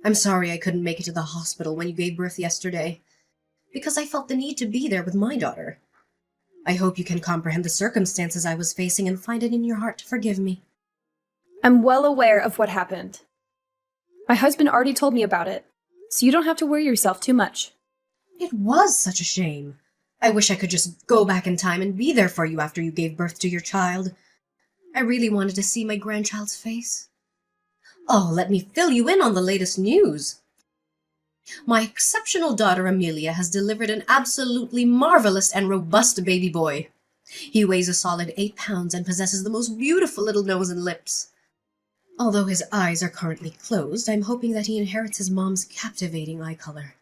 I'm sorry I couldn't make it to the hospital when you gave birth yesterday, because I felt the need to be there with my daughter. I hope you can comprehend the circumstances I was facing and find it in your heart to forgive me. I'm well aware of what happened. My husband already told me about it, so you don't have to worry yourself too much. It was such a shame. I wish I could just go back in time and be there for you after you gave birth to your child. I really wanted to see my grandchild's face. Oh, let me fill you in on the latest news. My exceptional daughter Amelia has delivered an absolutely marvelous and robust baby boy. He weighs a solid 8 pounds and possesses the most beautiful little nose and lips. Although his eyes are currently closed, I'm hoping that he inherits his mom's captivating eye color.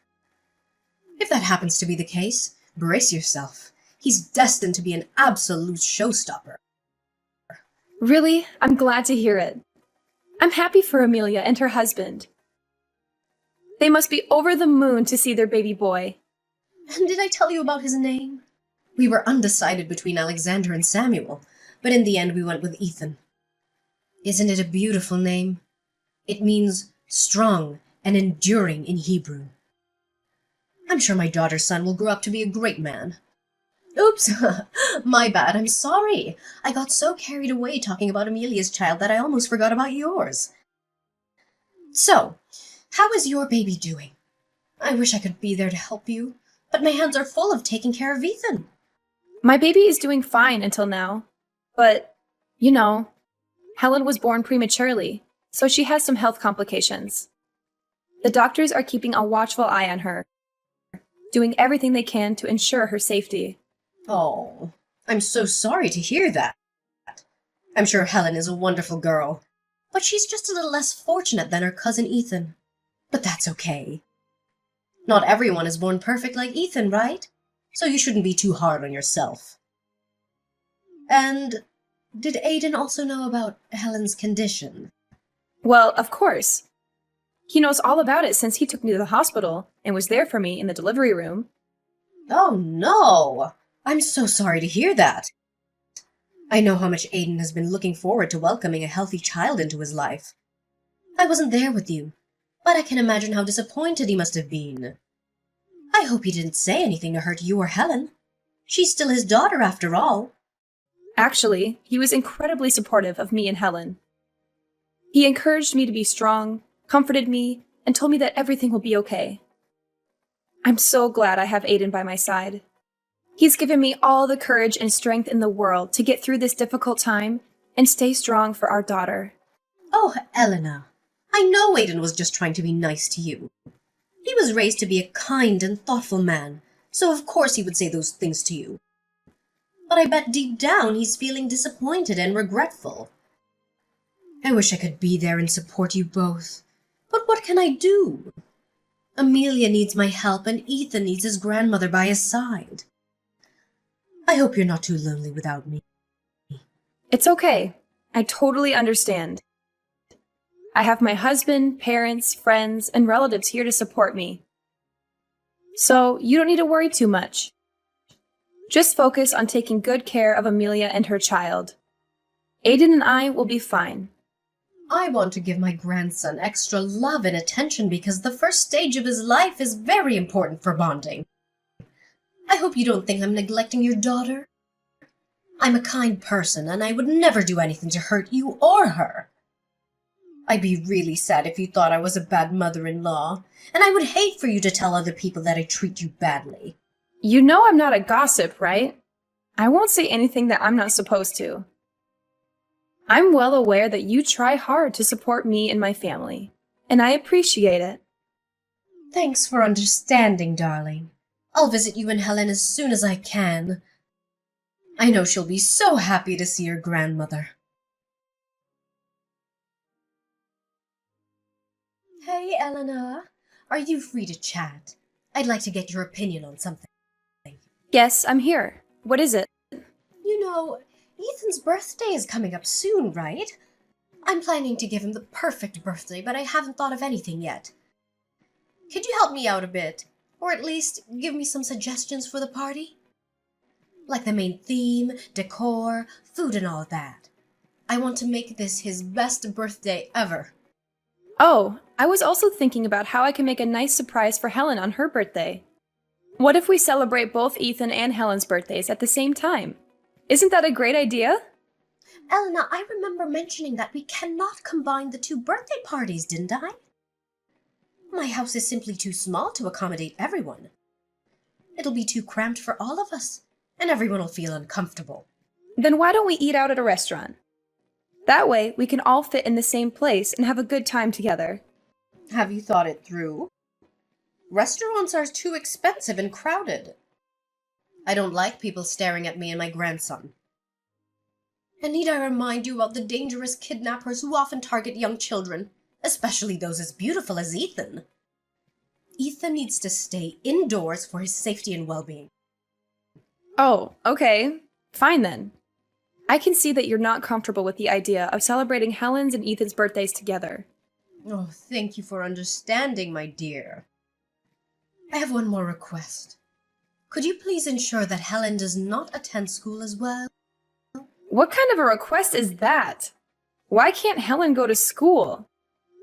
If that happens to be the case, brace yourself. He's destined to be an absolute showstopper. Really, I'm glad to hear it. I'm happy for Amelia and her husband. They must be over the moon to see their baby boy. And did I tell you about his name? We were undecided between Alexander and Samuel, but in the end we went with Ethan. Isn't it a beautiful name? It means strong and enduring in Hebrew. I'm sure my daughter's son will grow up to be a great man. Oops, my bad, I'm sorry. I got so carried away talking about Amelia's child that I almost forgot about yours. So, how is your baby doing? I wish I could be there to help you, but my hands are full of taking care of Ethan. My baby is doing fine until now, but, Helen was born prematurely, so she has some health complications. The doctors are keeping a watchful eye on her, doing everything they can to ensure her safety. Oh, I'm so sorry to hear that. I'm sure Helen is a wonderful girl, but she's just a little less fortunate than her cousin Ethan. But that's okay. Not everyone is born perfect like Ethan, right? So you shouldn't be too hard on yourself. And did Aiden also know about Helen's condition? Well, of course. He knows all about it since he took me to the hospital and was there for me in the delivery room. Oh no! I'm so sorry to hear that. I know how much Aiden has been looking forward to welcoming a healthy child into his life. I wasn't there with you, but I can imagine how disappointed he must have been. I hope he didn't say anything to hurt you or Helen. She's still his daughter after all. Actually, he was incredibly supportive of me and Helen. He encouraged me to be strong, comforted me, and told me that everything will be okay. I'm so glad I have Aiden by my side. He's given me all the courage and strength in the world to get through this difficult time and stay strong for our daughter. Oh, Elena, I know Aiden was just trying to be nice to you. He was raised to be a kind and thoughtful man, so of course he would say those things to you. But I bet deep down he's feeling disappointed and regretful. I wish I could be there and support you both. But what can I do? Amelia needs my help and Ethan needs his grandmother by his side. I hope you're not too lonely without me. It's okay. I totally understand. I have my husband, parents, friends, and relatives here to support me. So you don't need to worry too much. Just focus on taking good care of Amelia and her child. Aiden and I will be fine. I want to give my grandson extra love and attention because the first stage of his life is very important for bonding. I hope you don't think I'm neglecting your daughter. I'm a kind person and I would never do anything to hurt you or her. I'd be really sad if you thought I was a bad mother-in-law, and I would hate for you to tell other people that I treat you badly. You know I'm not a gossip, right? I won't say anything that I'm not supposed to. I'm well aware that you try hard to support me and my family, and I appreciate it. Thanks for understanding, darling. I'll visit you and Helen as soon as I can. I know she'll be so happy to see her grandmother. Hey, Eleanor. Are you free to chat? I'd like to get your opinion on something. Yes, I'm here. What is it? You know, Ethan's birthday is coming up soon, right? I'm planning to give him the perfect birthday, but I haven't thought of anything yet. Could you help me out a bit? Or at least give me some suggestions for the party? Like the main theme, decor, food and all that. I want to make this his best birthday ever. Oh, I was also thinking about how I can make a nice surprise for Helen on her birthday. What if we celebrate both Ethan and Helen's birthdays at the same time? Isn't that a great idea? Elena, I remember mentioning that we cannot combine the two birthday parties, didn't I? My house is simply too small to accommodate everyone. It'll be too cramped for all of us, and everyone will feel uncomfortable. Then why don't we eat out at a restaurant? That way, we can all fit in the same place and have a good time together. Have you thought it through? Restaurants are too expensive and crowded. I don't like people staring at me and my grandson. And need I remind you about the dangerous kidnappers who often target young children, especially those as beautiful as Ethan? Ethan needs to stay indoors for his safety and well-being. Oh, okay. Fine then. I can see that you're not comfortable with the idea of celebrating Helen's and Ethan's birthdays together. Oh, thank you for understanding, my dear. I have one more request. Could you please ensure that Helen does not attend school as well? What kind of a request is that? Why can't Helen go to school?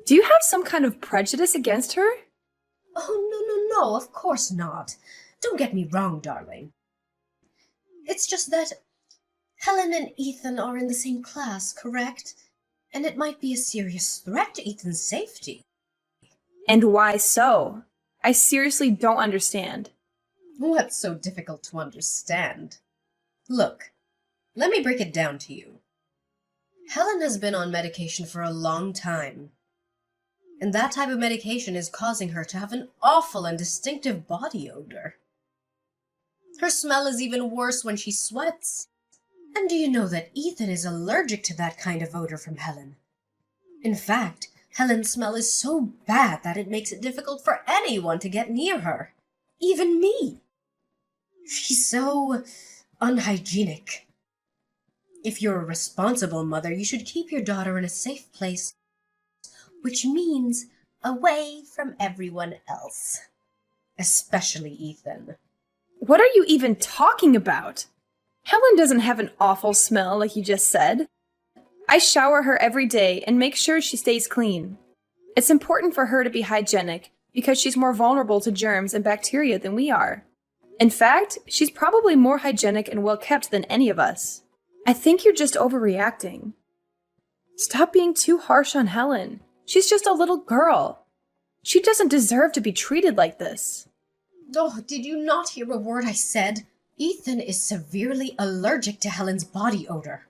Do you have some kind of prejudice against her? Oh, no, of course not. Don't get me wrong, darling. It's just that Helen and Ethan are in the same class, correct? And it might be a serious threat to Ethan's safety. And why so? I seriously don't understand. What's so difficult to understand? Look, let me break it down to you. Helen has been on medication for a long time. And that type of medication is causing her to have an awful and distinctive body odor. Her smell is even worse when she sweats. And do you know that Ethan is allergic to that kind of odor from Helen? In fact, Helen's smell is so bad that it makes it difficult for anyone to get near her. Even me. She's so unhygienic. If you're a responsible mother, you should keep your daughter in a safe place, which means away from everyone else. Especially Ethan. What are you even talking about? Helen doesn't have an awful smell like you just said. I shower her every day and make sure she stays clean. It's important for her to be hygienic because she's more vulnerable to germs and bacteria than we are. In fact, she's probably more hygienic and well kept than any of us. I think you're just overreacting. Stop being too harsh on Helen. She's just a little girl. She doesn't deserve to be treated like this. Oh, did you not hear a word I said? Ethan is severely allergic to Helen's body odor.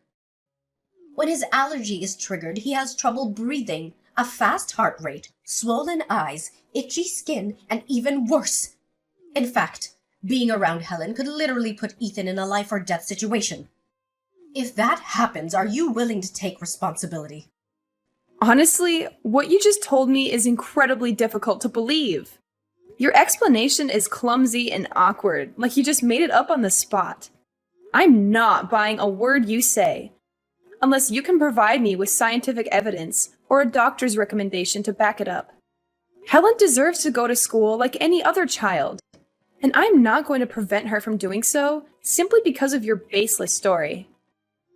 When his allergy is triggered, he has trouble breathing, a fast heart rate, swollen eyes, itchy skin, and even worse. In fact, being around Helen could literally put Ethan in a life or death situation. If that happens, are you willing to take responsibility? Honestly, what you just told me is incredibly difficult to believe. Your explanation is clumsy and awkward, like you just made it up on the spot. I'm not buying a word you say, unless you can provide me with scientific evidence or a doctor's recommendation to back it up. Helen deserves to go to school like any other child, and I'm not going to prevent her from doing so simply because of your baseless story.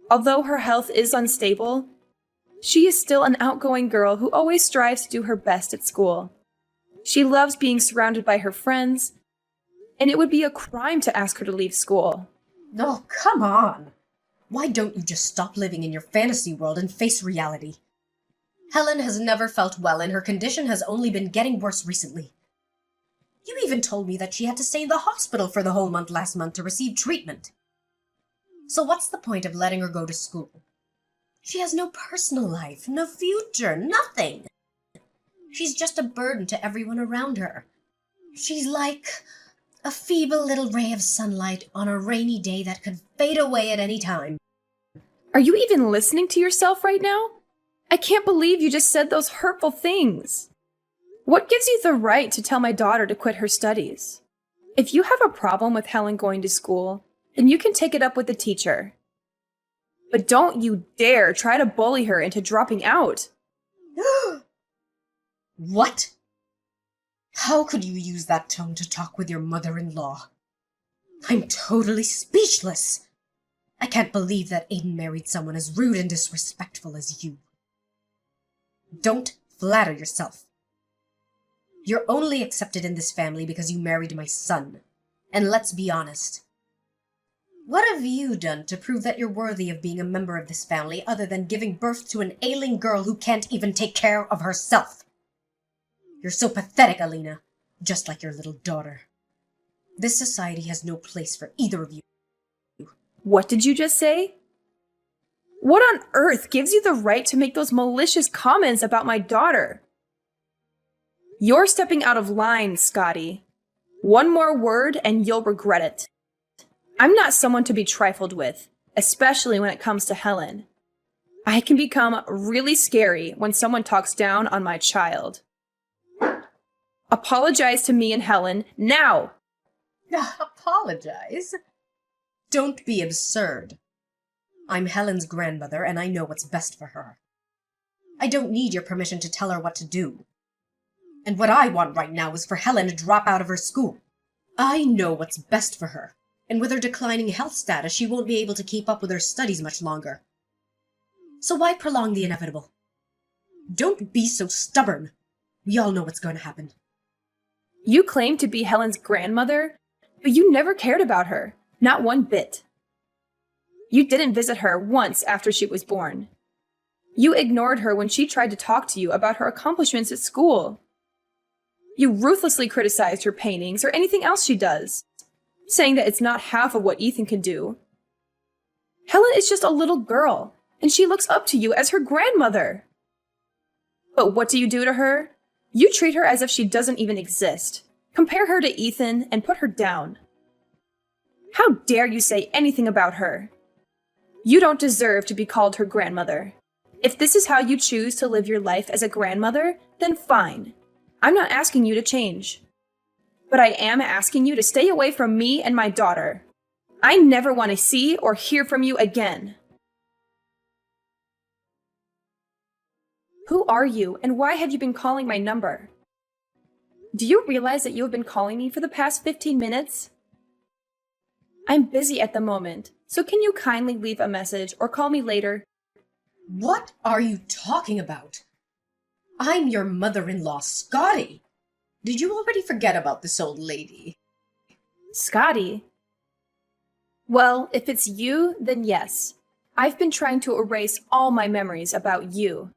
Although her health is unstable, she is still an outgoing girl who always strives to do her best at school. She loves being surrounded by her friends, and it would be a crime to ask her to leave school. Oh, come on. Why don't you just stop living in your fantasy world and face reality? Helen has never felt well, and her condition has only been getting worse recently. You even told me that she had to stay in the hospital for the whole month last month to receive treatment. So what's the point of letting her go to school? She has no personal life, no future, nothing. She's just a burden to everyone around her. She's like a feeble little ray of sunlight on a rainy day that could fade away at any time. Are you even listening to yourself right now? I can't believe you just said those hurtful things. What gives you the right to tell my daughter to quit her studies? If you have a problem with Helen going to school, then you can take it up with the teacher. But don't you dare try to bully her into dropping out. What? How could you use that tone to talk with your mother-in-law? I'm totally speechless. I can't believe that Aiden married someone as rude and disrespectful as you. Don't flatter yourself. You're only accepted in this family because you married my son. And let's be honest. What have you done to prove that you're worthy of being a member of this family other than giving birth to an ailing girl who can't even take care of herself? You're so pathetic, Alina, just like your little daughter. This society has no place for either of you. What did you just say? What on earth gives you the right to make those malicious comments about my daughter? You're stepping out of line, Scotty. One more word and you'll regret it. I'm not someone to be trifled with, especially when it comes to Helen. I can become really scary when someone talks down on my child. Apologize to me and Helen now! Apologize? Don't be absurd. I'm Helen's grandmother, and I know what's best for her. I don't need your permission to tell her what to do. And what I want right now is for Helen to drop out of her school. I know what's best for her, and with her declining health status, she won't be able to keep up with her studies much longer. So why prolong the inevitable? Don't be so stubborn. We all know what's going to happen. You claim to be Helen's grandmother, but you never cared about her, not one bit. You didn't visit her once after she was born. You ignored her when she tried to talk to you about her accomplishments at school. You ruthlessly criticized her paintings or anything else she does, saying that it's not half of what Ethan can do. Helen is just a little girl, and she looks up to you as her grandmother. But what do you do to her? You treat her as if she doesn't even exist. Compare her to Ethan and put her down. How dare you say anything about her? You don't deserve to be called her grandmother. If this is how you choose to live your life as a grandmother, then fine. I'm not asking you to change. But I am asking you to stay away from me and my daughter. I never want to see or hear from you again. Who are you, and why have you been calling my number? Do you realize that you have been calling me for the past 15 minutes? I'm busy at the moment, so can you kindly leave a message or call me later? What are you talking about? I'm your mother-in-law, Scotty. Did you already forget about this old lady? Scotty? Well, if it's you, then yes. I've been trying to erase all my memories about you.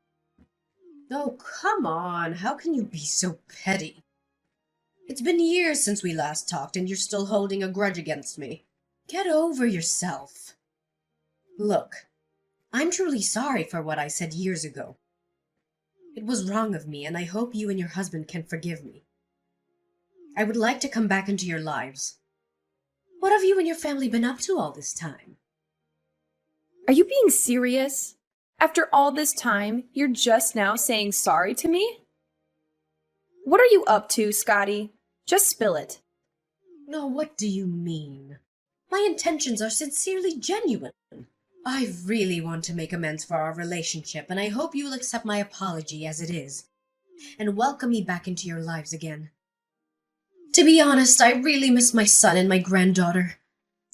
Oh, come on. How can you be so petty? It's been years since we last talked, and you're still holding a grudge against me. Get over yourself. Look, I'm truly sorry for what I said years ago. It was wrong of me, and I hope you and your husband can forgive me. I would like to come back into your lives. What have you and your family been up to all this time? Are you being serious? After all this time, you're just now saying sorry to me? What are you up to, Scotty? Just spill it. No, what do you mean? My intentions are sincerely genuine. I really want to make amends for our relationship, and I hope you will accept my apology as it is, and welcome me back into your lives again. To be honest, I really miss my son and my granddaughter.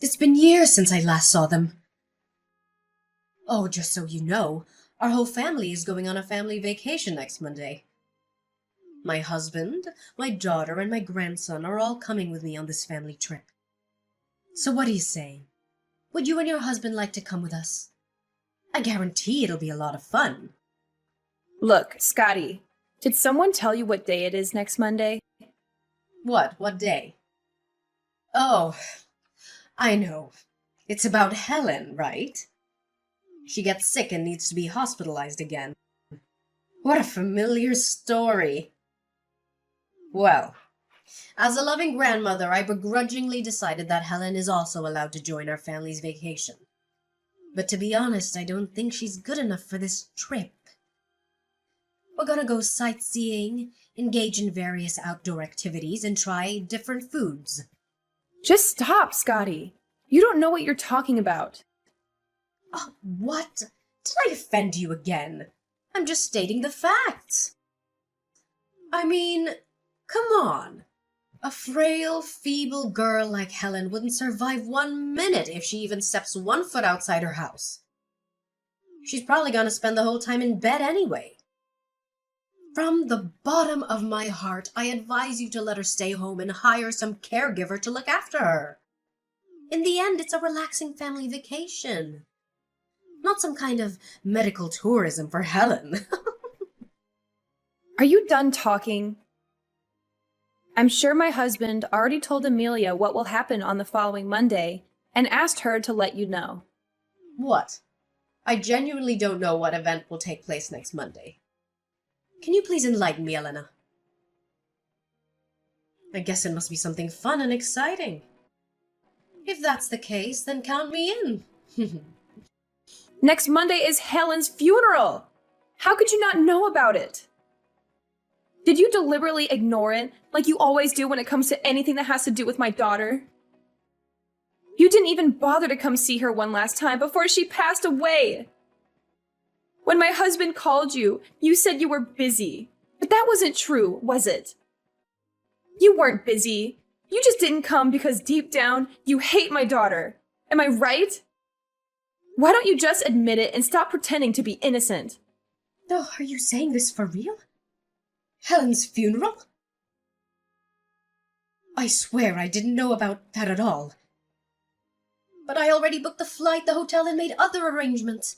It's been years since I last saw them. Oh, just so you know, our whole family is going on a family vacation next Monday. My husband, my daughter, and my grandson are all coming with me on this family trip. So what do you say? Would you and your husband like to come with us? I guarantee it'll be a lot of fun. Look, Scotty, did someone tell you what day it is next Monday? What? What day? Oh, I know. It's about Helen, right? She gets sick and needs to be hospitalized again. What a familiar story. Well, as a loving grandmother, I begrudgingly decided that Helen is also allowed to join our family's vacation. But to be honest, I don't think she's good enough for this trip. We're gonna go sightseeing, engage in various outdoor activities, and try different foods. Just stop, Scotty. You don't know what you're talking about. Oh, what? Did I offend you again? I'm just stating the facts. I mean, come on. A frail, feeble girl like Helen wouldn't survive 1 minute if she even steps 1 foot outside her house. She's probably gonna spend the whole time in bed anyway. From the bottom of my heart, I advise you to let her stay home and hire some caregiver to look after her. In the end, it's a relaxing family vacation, not some kind of medical tourism for Helen. Are you done talking? I'm sure my husband already told Amelia what will happen on the following Monday and asked her to let you know. What? I genuinely don't know what event will take place next Monday. Can you please enlighten me, Elena? I guess it must be something fun and exciting. If that's the case, then count me in. Next Monday is Helen's funeral! How could you not know about it? Did you deliberately ignore it, like you always do when it comes to anything that has to do with my daughter? You didn't even bother to come see her one last time before she passed away. When my husband called you, you said you were busy. But that wasn't true, was it? You weren't busy. You just didn't come because deep down, you hate my daughter. Am I right? Why don't you just admit it and stop pretending to be innocent? Oh, are you saying this for real? Helen's funeral? I swear I didn't know about that at all. But I already booked the flight, the hotel, and made other arrangements.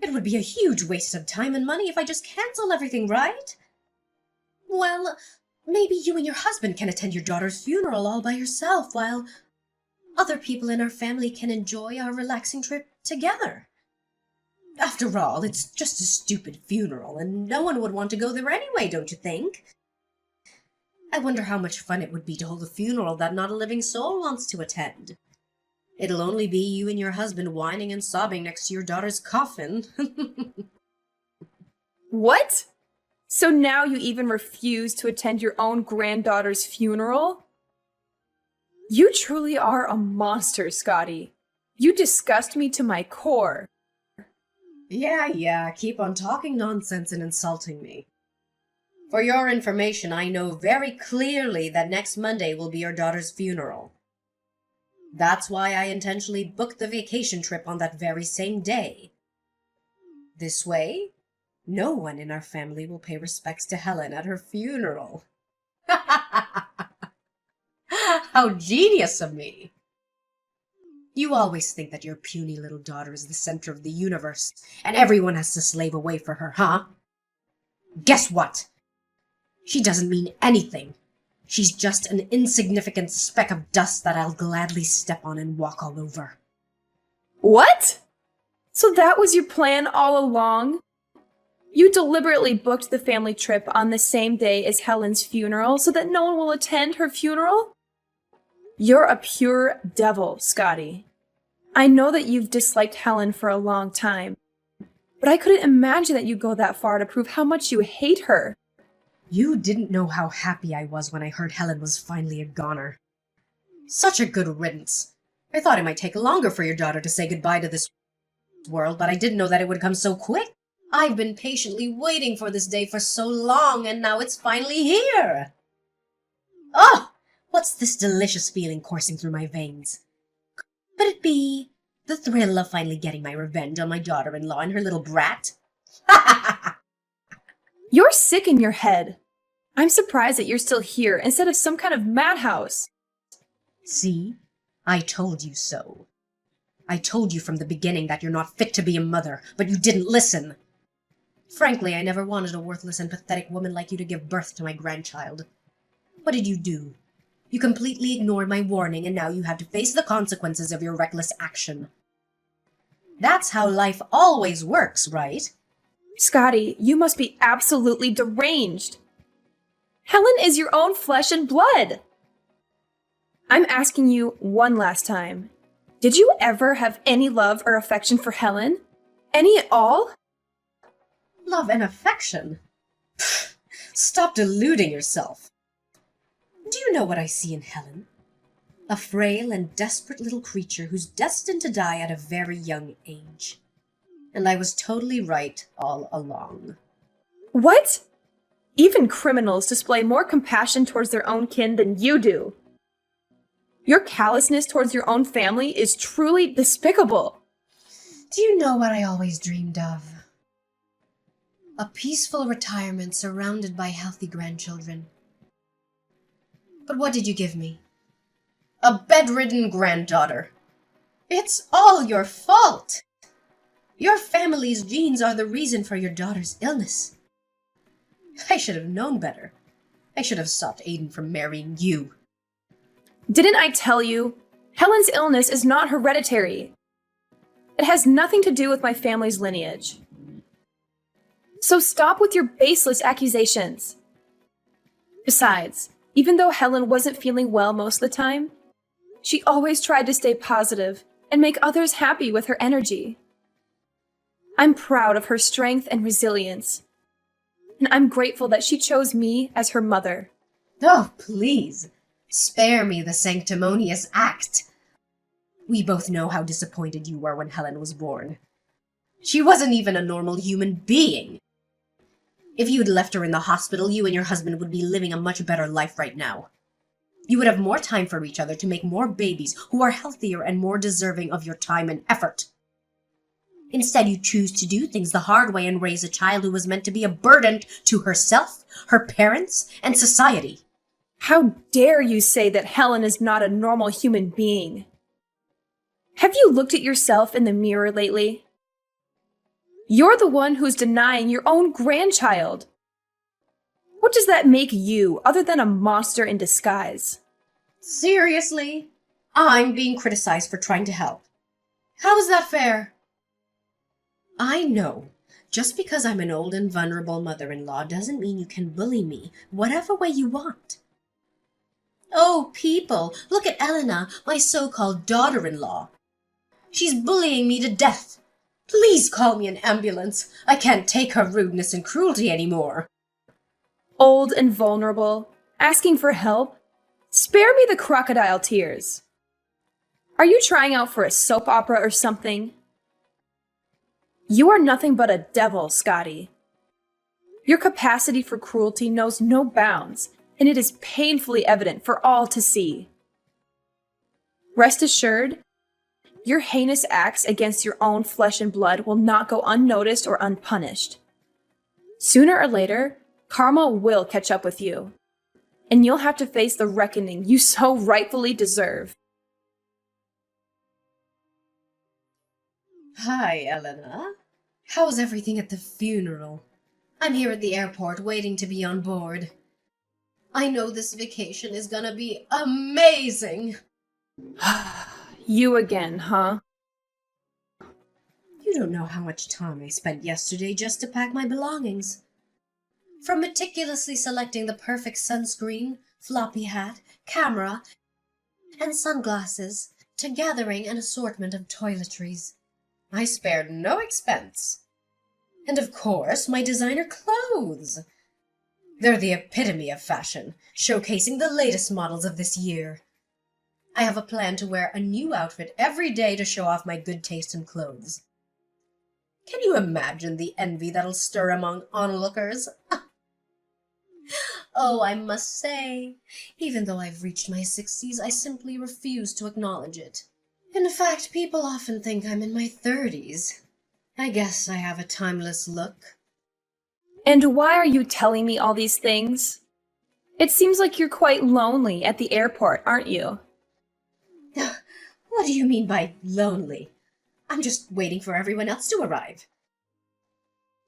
It would be a huge waste of time and money if I just cancel everything, right? Well, maybe you and your husband can attend your daughter's funeral all by yourself, while other people in our family can enjoy our relaxing trip together. After all, it's just a stupid funeral, and no one would want to go there anyway, don't you think? I wonder how much fun it would be to hold a funeral that not a living soul wants to attend. It'll only be you and your husband whining and sobbing next to your daughter's coffin. What? So now you even refuse to attend your own granddaughter's funeral? You truly are a monster, Scotty. You disgust me to my core. Yeah, keep on talking nonsense and insulting me. For your information, I know very clearly that next Monday will be your daughter's funeral. That's why I intentionally booked the vacation trip on that very same day. This way, no one in our family will pay respects to Helen at her funeral. How genius of me! You always think that your puny little daughter is the center of the universe, and everyone has to slave away for her, huh? Guess what? She doesn't mean anything. She's just an insignificant speck of dust that I'll gladly step on and walk all over. What? So that was your plan all along? You deliberately booked the family trip on the same day as Helen's funeral so that no one will attend her funeral? You're a pure devil, Scotty. I know that you've disliked Helen for a long time, but I couldn't imagine that you'd go that far to prove how much you hate her. You didn't know how happy I was when I heard Helen was finally a goner. Such a good riddance. I thought it might take longer for your daughter to say goodbye to this world, but I didn't know that it would come so quick. I've been patiently waiting for this day for so long, and now it's finally here. Oh, what's this delicious feeling coursing through my veins? Could it be the thrill of finally getting my revenge on my daughter-in-law and her little brat? You're sick in your head. I'm surprised that you're still here instead of some kind of madhouse. See? I told you so. I told you from the beginning that you're not fit to be a mother, but you didn't listen. Frankly, I never wanted a worthless and pathetic woman like you to give birth to my grandchild. What did you do? You completely ignored my warning, and now you have to face the consequences of your reckless action. That's how life always works, right? Scotty, you must be absolutely deranged. Helen is your own flesh and blood. I'm asking you one last time. Did you ever have any love or affection for Helen? Any at all? Love and affection? Pfft, stop deluding yourself. Do you know what I see in Helen? A frail and desperate little creature who's destined to die at a very young age. And I was totally right all along. What? Even criminals display more compassion towards their own kin than you do. Your callousness towards your own family is truly despicable. Do you know what I always dreamed of? A peaceful retirement surrounded by healthy grandchildren. But what did you give me? A bedridden granddaughter. It's all your fault. Your family's genes are the reason for your daughter's illness. I should have known better. I should have stopped Aiden from marrying you. Didn't I tell you? Helen's illness is not hereditary. It has nothing to do with my family's lineage. So stop with your baseless accusations. Besides, even though Helen wasn't feeling well most of the time, she always tried to stay positive and make others happy with her energy. I'm proud of her strength and resilience, and I'm grateful that she chose me as her mother. Oh, please, spare me the sanctimonious act. We both know how disappointed you were when Helen was born. She wasn't even a normal human being. If you had left her in the hospital, you and your husband would be living a much better life right now. You would have more time for each other to make more babies who are healthier and more deserving of your time and effort. Instead, you choose to do things the hard way and raise a child who was meant to be a burden to herself, her parents, and society. How dare you say that Helen is not a normal human being? Have you looked at yourself in the mirror lately? You're the one who's denying your own grandchild. What does that make you, other than a monster in disguise? Seriously? I'm being criticized for trying to help. How is that fair? I know. Just because I'm an old and vulnerable mother-in-law doesn't mean you can bully me whatever way you want. Oh, people, look at Elena, my so-called daughter-in-law. She's bullying me to death. Please call me an ambulance. I can't take her rudeness and cruelty anymore. Old and vulnerable, asking for help? Spare me the crocodile tears. Are you trying out for a soap opera or something? You are nothing but a devil, Scotty. Your capacity for cruelty knows no bounds, and it is painfully evident for all to see. Rest assured, your heinous acts against your own flesh and blood will not go unnoticed or unpunished. Sooner or later, karma will catch up with you, and you'll have to face the reckoning you so rightfully deserve. Hi, Elena. How's everything at the funeral? I'm here at the airport waiting to be on board. I know this vacation is gonna be amazing. You again, huh? You don't know how much time I spent yesterday just to pack my belongings. From meticulously selecting the perfect sunscreen, floppy hat, camera, and sunglasses, to gathering an assortment of toiletries. I spared no expense. And of course, my designer clothes. They're the epitome of fashion, showcasing the latest models of this year. I have a plan to wear a new outfit every day to show off my good taste in clothes. Can you imagine the envy that'll stir among onlookers? Oh, I must say, even though I've reached my 60s, I simply refuse to acknowledge it. In fact, people often think I'm in my 30s. I guess I have a timeless look. And why are you telling me all these things? It seems like you're quite lonely at the airport, aren't you? What do you mean by lonely? I'm just waiting for everyone else to arrive.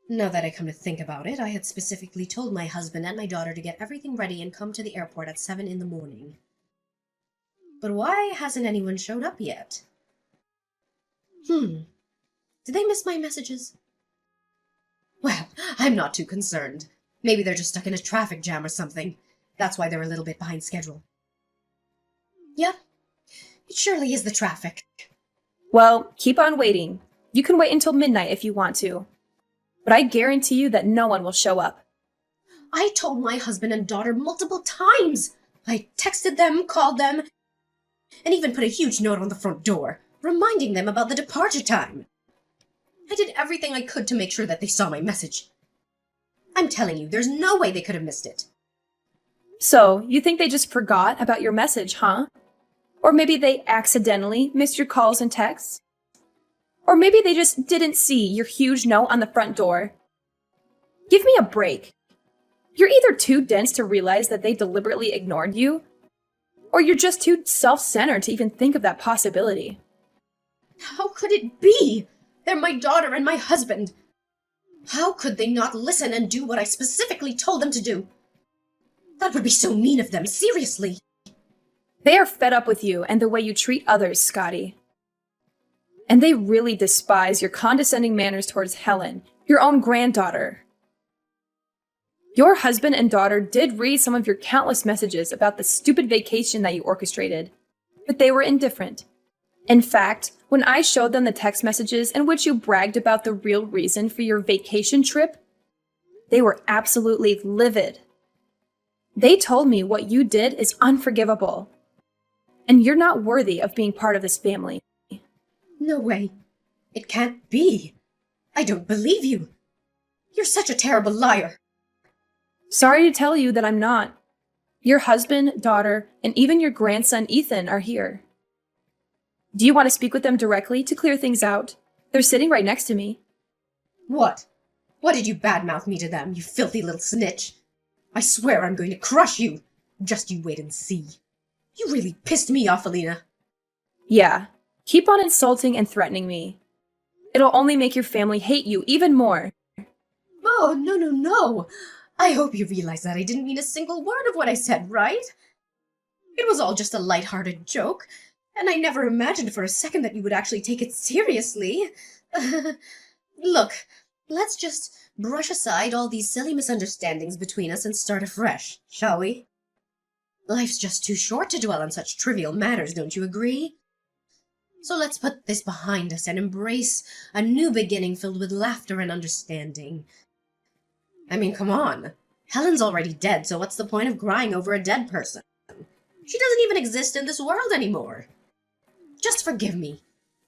Now that I come to think about it, I had specifically told my husband and my daughter to get everything ready and come to the airport at 7 in the morning. But why hasn't anyone showed up yet? Did they miss my messages? Well, I'm not too concerned. Maybe they're just stuck in a traffic jam or something. That's why they're a little bit behind schedule. Yep, it surely is the traffic. Well, keep on waiting. You can wait until midnight if you want to. But I guarantee you that no one will show up. I told my husband and daughter multiple times. I texted them, called them, and even put a huge note on the front door, reminding them about the departure time. I did everything I could to make sure that they saw my message. I'm telling you, there's no way they could have missed it. So, you think they just forgot about your message, huh? Or maybe they accidentally missed your calls and texts? Or maybe they just didn't see your huge note on the front door. Give me a break. You're either too dense to realize that they deliberately ignored you, or you're just too self-centered to even think of that possibility. How could it be? They're my daughter and my husband. How could they not listen and do what I specifically told them to do? That would be so mean of them, seriously. They are fed up with you and the way you treat others, Scotty. And they really despise your condescending manners towards Helen, your own granddaughter. Your husband and daughter did read some of your countless messages about the stupid vacation that you orchestrated, but they were indifferent. In fact, when I showed them the text messages in which you bragged about the real reason for your vacation trip, they were absolutely livid. They told me what you did is unforgivable, and you're not worthy of being part of this family. No way. It can't be. I don't believe you. You're such a terrible liar. Sorry to tell you that I'm not. Your husband, daughter, and even your grandson Ethan are here. Do you want to speak with them directly to clear things out? They're sitting right next to me. What? What did you badmouth me to them, you filthy little snitch? I swear I'm going to crush you. Just you wait and see. You really pissed me off, Alina. Yeah, keep on insulting and threatening me. It'll only make your family hate you even more. Oh, no. I hope you realize that I didn't mean a single word of what I said, right? It was all just a light-hearted joke, and I never imagined for a second that you would actually take it seriously. Look, let's just brush aside all these silly misunderstandings between us and start afresh, shall we? Life's just too short to dwell on such trivial matters, don't you agree? So let's put this behind us and embrace a new beginning filled with laughter and understanding. I mean, come on. Helen's already dead, so what's the point of crying over a dead person? She doesn't even exist in this world anymore. Just forgive me,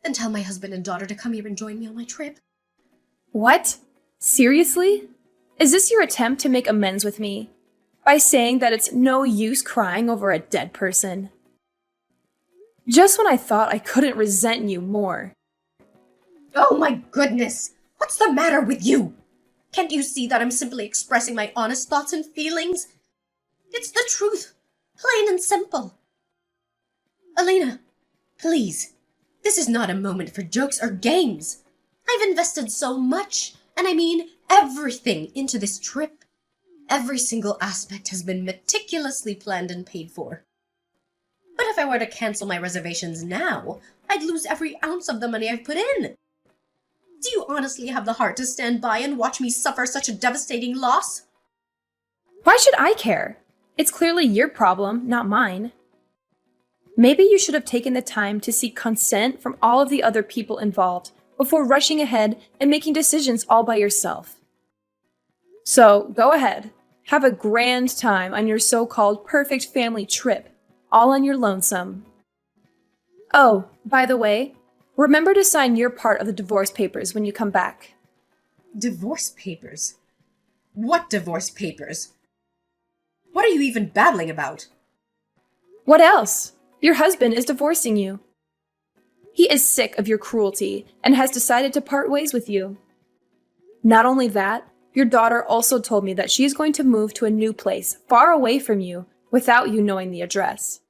and tell my husband and daughter to come here and join me on my trip. What? Seriously? Is this your attempt to make amends with me? By saying that it's no use crying over a dead person? Just when I thought I couldn't resent you more. Oh my goodness! What's the matter with you? Can't you see that I'm simply expressing my honest thoughts and feelings? It's the truth, plain and simple. Alina, please, this is not a moment for jokes or games. I've invested so much, and I mean everything, into this trip. Every single aspect has been meticulously planned and paid for. But if I were to cancel my reservations now, I'd lose every ounce of the money I've put in. Do you honestly have the heart to stand by and watch me suffer such a devastating loss? Why should I care? It's clearly your problem, not mine. Maybe you should have taken the time to seek consent from all of the other people involved before rushing ahead and making decisions all by yourself. So, go ahead. Have a grand time on your so-called perfect family trip, all on your lonesome. Oh, by the way, remember to sign your part of the divorce papers when you come back. Divorce papers? What divorce papers? What are you even babbling about? What else? Your husband is divorcing you. He is sick of your cruelty and has decided to part ways with you. Not only that, your daughter also told me that she is going to move to a new place far away from you without you knowing the address.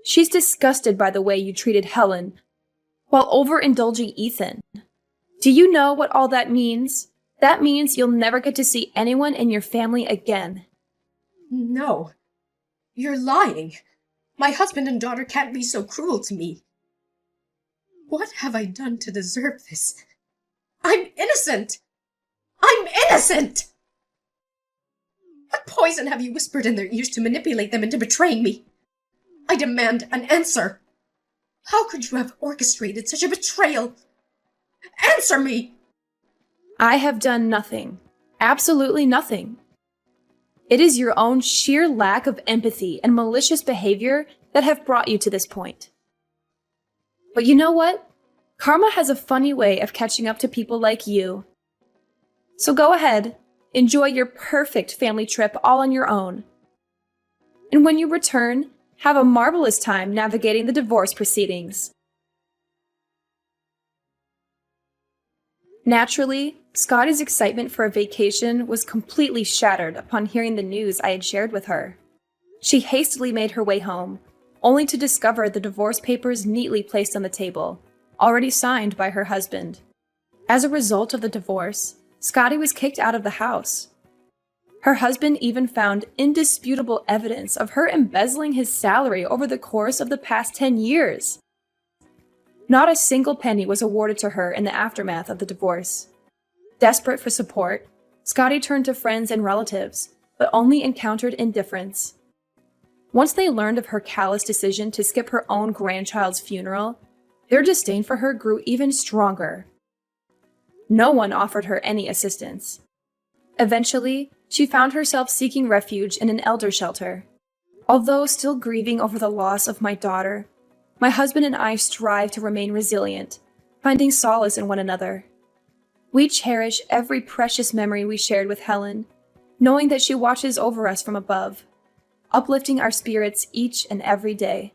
She's disgusted by the way you treated Helen while overindulging Ethan. Do you know what all that means? That means you'll never get to see anyone in your family again. No. You're lying. My husband and daughter can't be so cruel to me. What have I done to deserve this? I'm innocent! I'm innocent! What poison have you whispered in their ears to manipulate them into betraying me? I demand an answer. How could you have orchestrated such a betrayal? Answer me! I have done nothing. Absolutely nothing. It is your own sheer lack of empathy and malicious behavior that have brought you to this point. But you know what? Karma has a funny way of catching up to people like you. So go ahead, enjoy your perfect family trip all on your own. And when you return, have a marvelous time navigating the divorce proceedings. Naturally, Scotty's excitement for a vacation was completely shattered upon hearing the news I had shared with her. She hastily made her way home, only to discover the divorce papers neatly placed on the table, already signed by her husband. As a result of the divorce, Scotty was kicked out of the house. Her husband even found indisputable evidence of her embezzling his salary over the course of the past 10 years. Not a single penny was awarded to her in the aftermath of the divorce. Desperate for support, Scotty turned to friends and relatives, but only encountered indifference. Once they learned of her callous decision to skip her own grandchild's funeral, their disdain for her grew even stronger. No one offered her any assistance. Eventually, she found herself seeking refuge in an elder shelter. Although still grieving over the loss of my daughter, my husband and I strive to remain resilient, finding solace in one another. We cherish every precious memory we shared with Helen, knowing that she watches over us from above, uplifting our spirits each and every day.